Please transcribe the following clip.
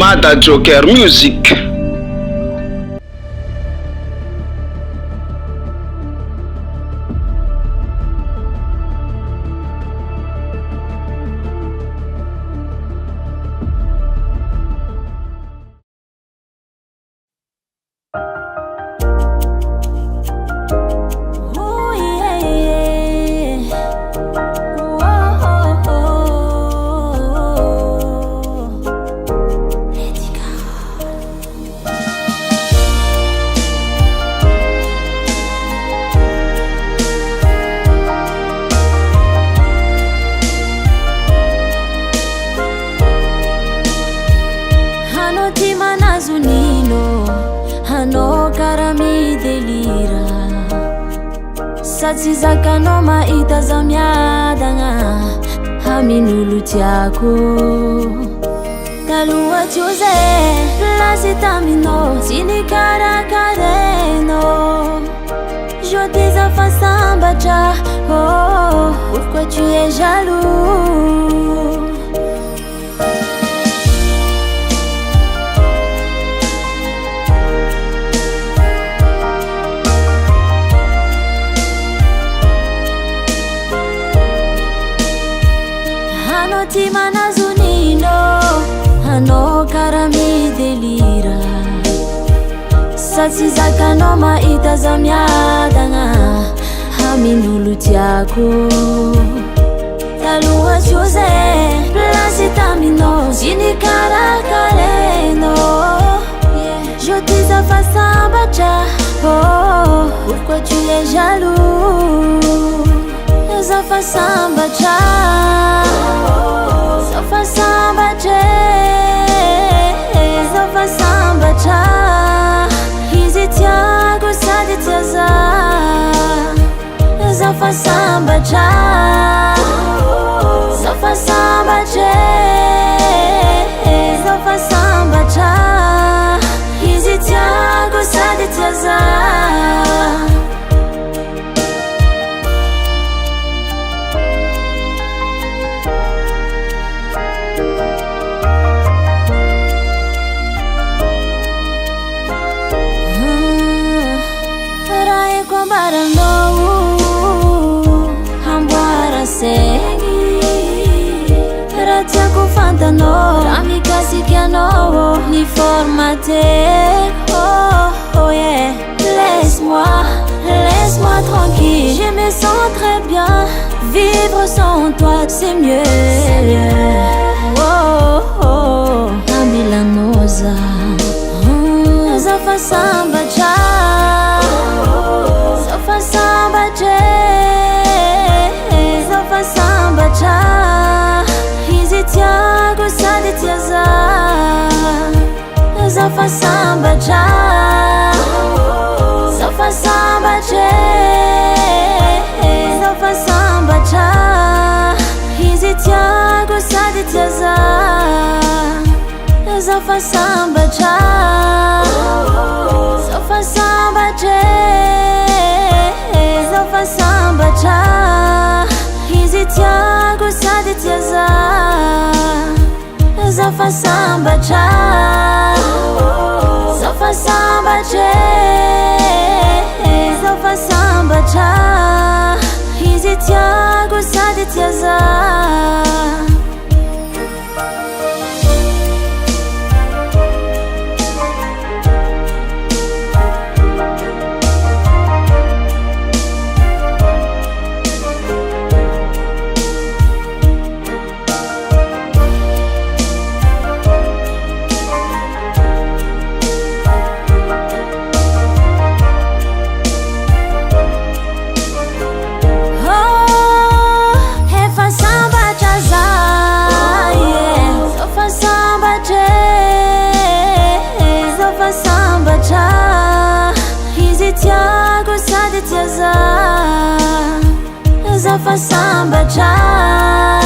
Mada Joker Music. Hano karami delira Satsi zakano maita za miadagna Haminulu tiako Kalua chuze Plasi tamino Sini karakareno Je dis à façon bacha Oh, pourquoi tu es jaloux Timana zunino Hano karami delira Satsi zakano maita za miadagna Haminulu tiako Talua chuze Plasi tamino Sini karakareno Je dis à façon bacha Oh, pourquoi tu es jaloux Zafa samba cha Zafa samba che Zafa samba cha Hizi tiago sadi tiaza Zafa samba cha Zafa samba che Zafa samba cha Hizi tiago sadi tiaza No, amica si chiano ni formate oh, oh yeah Laisse-moi tranquille Je me sens très bien Vivre sans toi c'est mieux Oh, oh, la milanosa Zafa samba cha Zafa samba che Zafa samba cha Tiago sadi tiaza Zafa samba cha Zafa samba che Zafa samba cha Hizi tiago sadi tiaza Zafa samba cha Zafa samba che Zafa samba cha Hizi tiago sadi tiaza Zafa samba cha Zafa samba che Zafa samba cha Hizi tiago sadi tiaza Tiago sadi tiaza Zafa samba cha